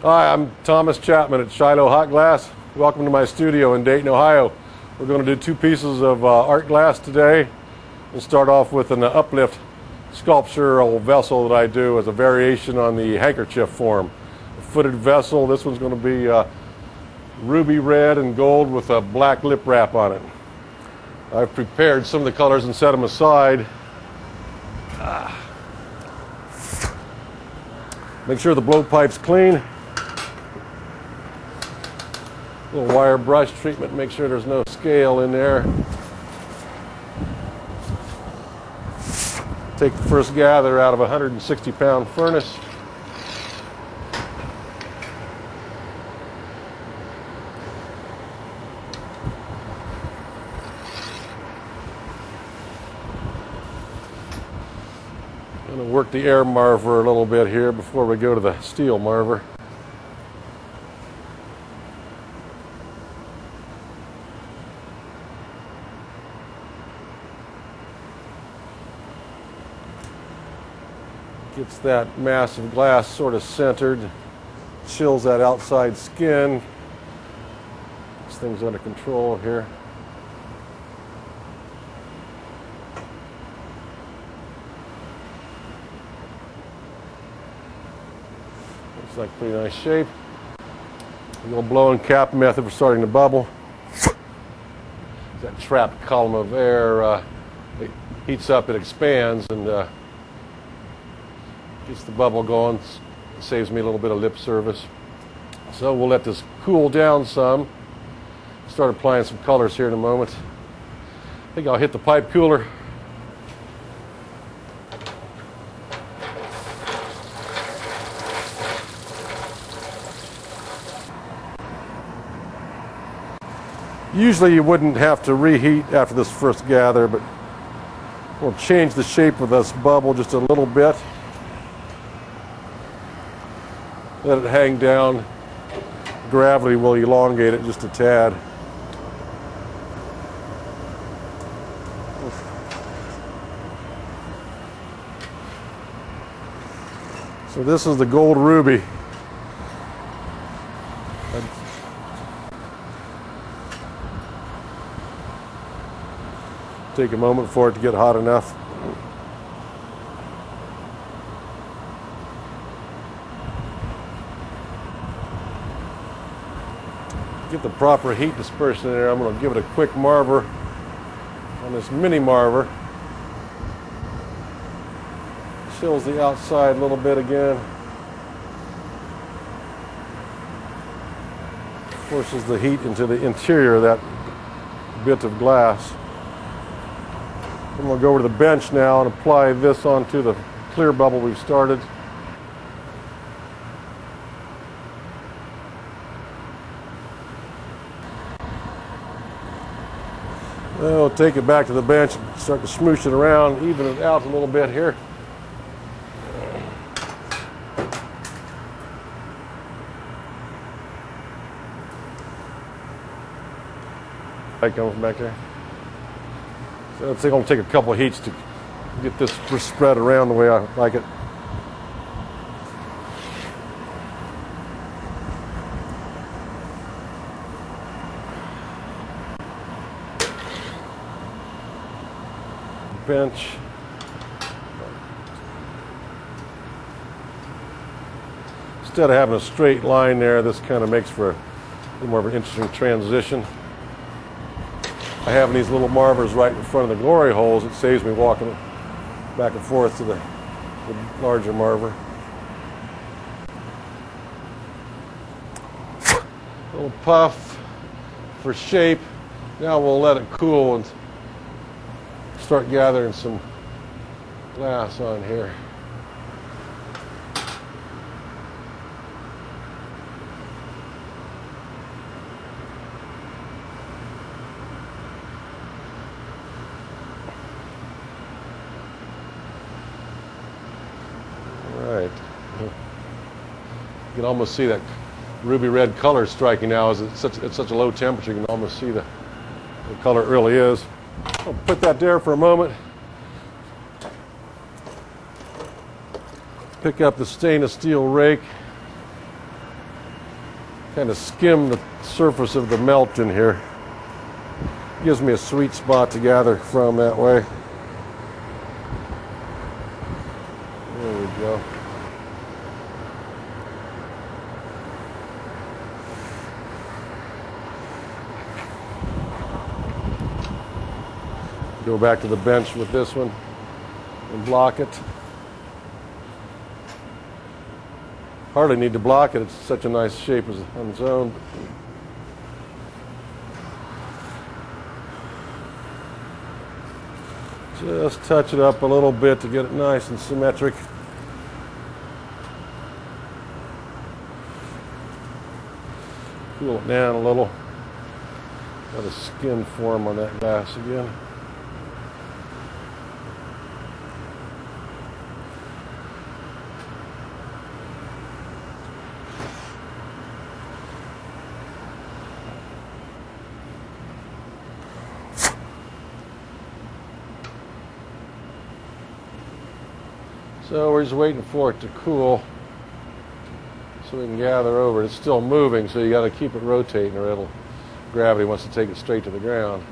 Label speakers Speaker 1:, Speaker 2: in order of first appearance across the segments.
Speaker 1: Hi, I'm Thomas Chapman at Shiloh Hot Glass. Welcome to my studio in Dayton, Ohio. We're going to do two pieces of art glass today. We'll start off with an uplift sculptural vessel that I do as a variation on the handkerchief form. A footed vessel. This one's going to be ruby red and gold with a black lip wrap on it. I've prepared some of the colors and set them aside. Make sure the blowpipe's clean. A little wire brush treatment, make sure there's no scale in there. Take the first gather out of a 160-pound furnace. I'm going to work the air marver a little bit here before we go to the steel marver. Gets that mass of glass sort of centered, chills that outside skin. This thing's under control here. Looks like a pretty nice shape. A little blow and cap method for starting to bubble. That trapped column of air it heats up, it expands, and gets the bubble going, saves me a little bit of lip service. So we'll let this cool down some. Start applying some colors here in a moment. I think I'll hit the pipe cooler. Usually you wouldn't have to reheat after this first gather, but we'll change the shape of this bubble just a little bit. Let it hang down. Gravity will elongate it just a tad. So this is the gold ruby. Take a moment for it to get hot enough. Get the proper heat dispersion in there. I'm going to give it a quick marver on this mini marver. Chills the outside a little bit again. Forces the heat into the interior of that bit of glass. I'm going to go over to the bench now and apply this onto the clear bubble we've started. We'll take it back to the bench and start to smoosh it around, even it out a little bit here. Light comes back there. So it's going to take a couple of heats to get this spread around the way I like it. Bench. Instead of having a straight line there, this kind of makes for a little more of an interesting transition. I have these little marvers right in front of the glory holes. It saves me walking back and forth to the larger marver. A little puff for shape. Now we'll let it cool and start gathering some glass on here. All right. You can almost see that ruby red color striking now as it's such a low temperature. You can almost see the color it really is. I'll put that there for a moment. Pick up the stainless steel rake. kind of skim the surface of the melt in here. Gives me a sweet spot to gather from that way. There we go. Go back to the bench with this one and block it. Hardly need to block it, it's such a nice shape on its own. Just touch it up a little bit to get it nice and symmetric. Cool it down a little. Got a skin form on that glass again. So we're just waiting for it to cool so we can gather over it. It's still moving, so you got to keep it rotating or gravity wants to take it straight to the ground.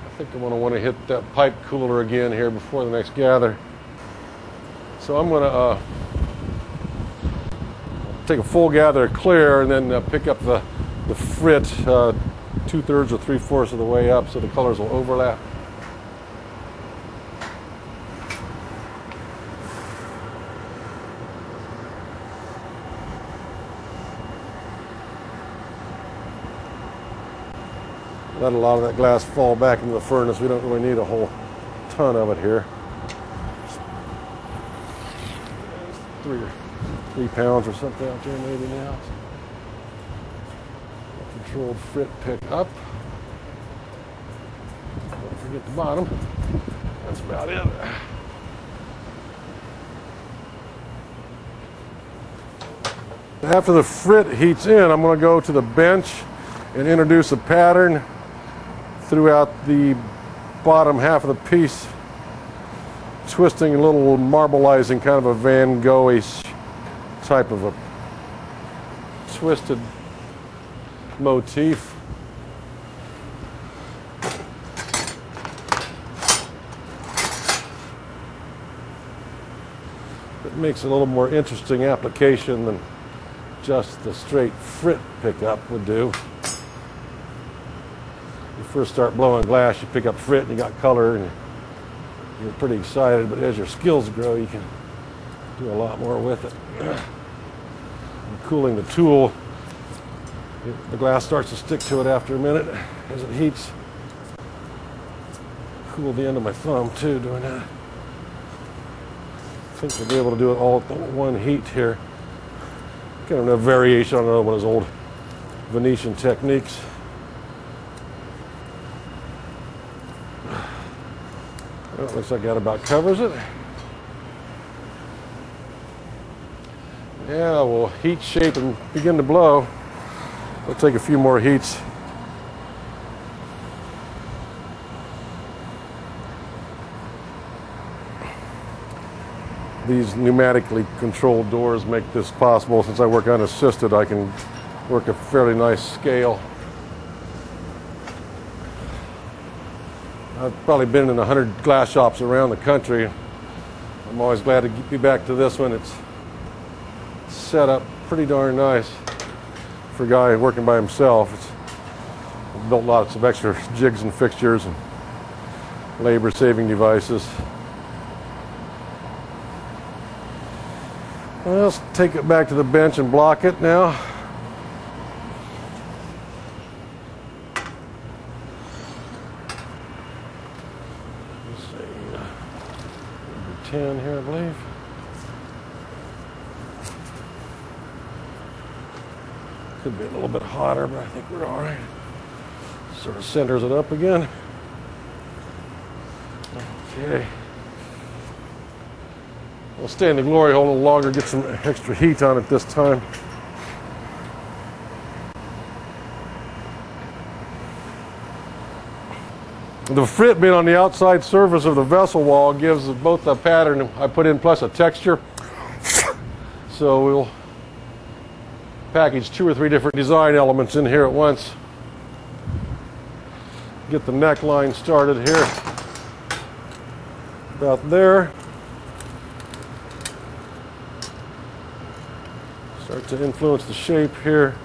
Speaker 1: I think I'm going to want to hit that pipe cooler again here before the next gather. So I'm going to take a full gather clear and then pick up the frit 2/3 or 3/4 of the way up so the colors will overlap. Let a lot of that glass fall back into the furnace. We don't really need a whole ton of it here. 3 pounds or something out there maybe now. Controlled frit pick up. Don't forget the bottom. That's about it. After the frit heats in, I'm going to go to the bench and introduce a pattern throughout the bottom half of the piece, twisting a little marbleizing, kind of a Van Gogh-ish type of a twisted motif. It makes a little more interesting application than just the straight frit pickup would do. You first start blowing glass, you pick up frit and you got color and you're pretty excited, but as your skills grow you can do a lot more with it. And cooling the tool, the glass starts to stick to it after a minute as it heats. Cool the end of my thumb too doing that. I think we'll be able to do it all at the one heat here. Kind of a variation on another one of those old Venetian techniques. Well, it looks like that about covers it. Yeah, we'll heat, shape, and begin to blow. We'll take a few more heats. These pneumatically controlled doors make this possible. Since I work unassisted, I can work a fairly nice scale. I've probably been in 100 glass shops around the country. I'm always glad to be back to this one. It's set up pretty darn nice for a guy working by himself. It's built lots of extra jigs and fixtures and labor-saving devices. Let's take it back to the bench and block it now. Let's see, number 10 here, I believe. Could be a little bit hotter, but I think we're all right. Sort of centers it up again. Okay. We'll stay in the glory hole a little longer, get some extra heat on it this time. The frit being on the outside surface of the vessel wall gives both the pattern I put in plus a texture. so we'll package 2 or 3 different design elements in here at once. Get the neckline started here, about there. Start to influence the shape here.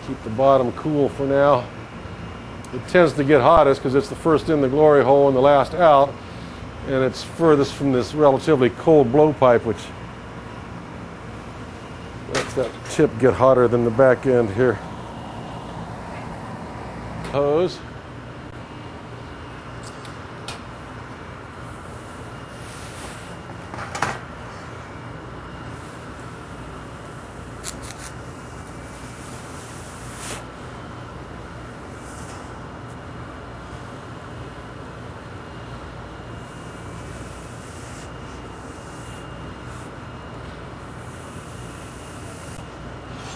Speaker 1: Keep the bottom cool for now. It tends to get hottest because it's the first in the glory hole and the last out, and it's furthest from this relatively cold blowpipe, which lets that tip get hotter than the back end here. Hose.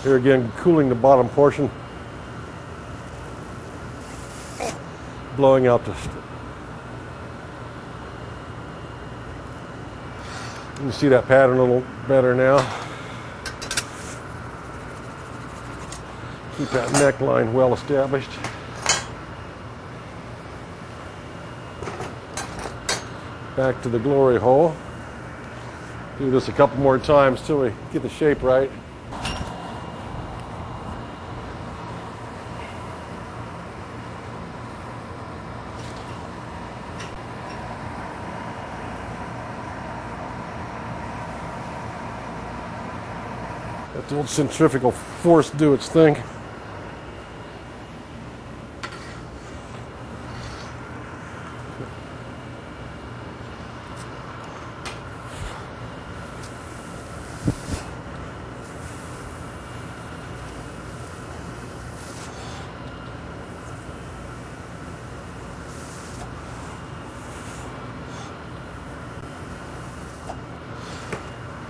Speaker 1: Here again, cooling the bottom portion, blowing out the. You can see that pattern a little better now. Keep that neckline well established. Back to the glory hole. Do this a couple more times till we get the shape right. Let the old centrifugal force do its thing.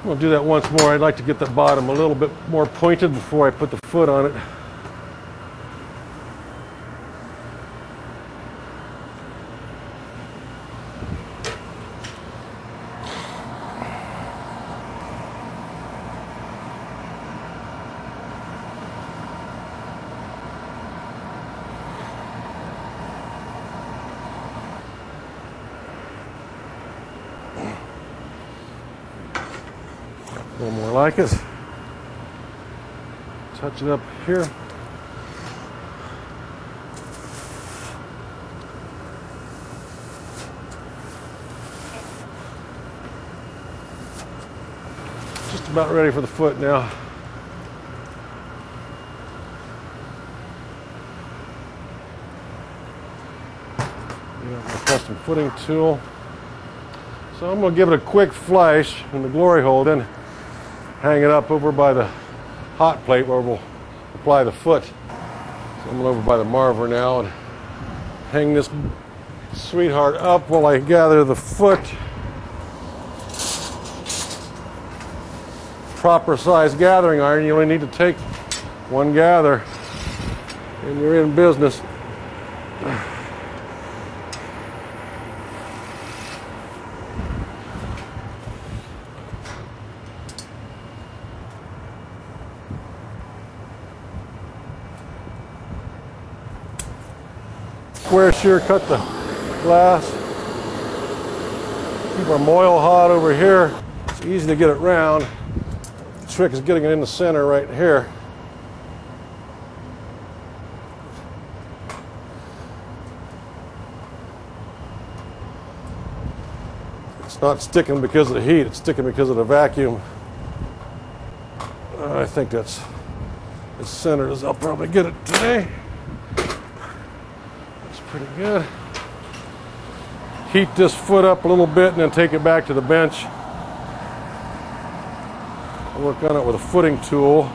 Speaker 1: We'll do that once more. I'd like to get the bottom a little bit more pointed before I put the foot on it. A little more like it. Touch it up here. Just about ready for the foot now. Got my custom footing tool. So I'm going to give it a quick flash in the glory hole, then hang it up over by the hot plate where we'll apply the foot. So I'm over by the marver now and hang this sweetheart up while I gather the foot. Proper size gathering iron, you only need to take one gather and you're in business. Square shear cut the glass. Keep our moil hot over here. It's easy to get it round. The trick is getting it in the center right here. It's not sticking because of the heat, it's sticking because of the vacuum. I think that's as centered as I'll probably get it today. Pretty good. Heat this foot up a little bit and then take it back to the bench. I'll work on it with a footing tool.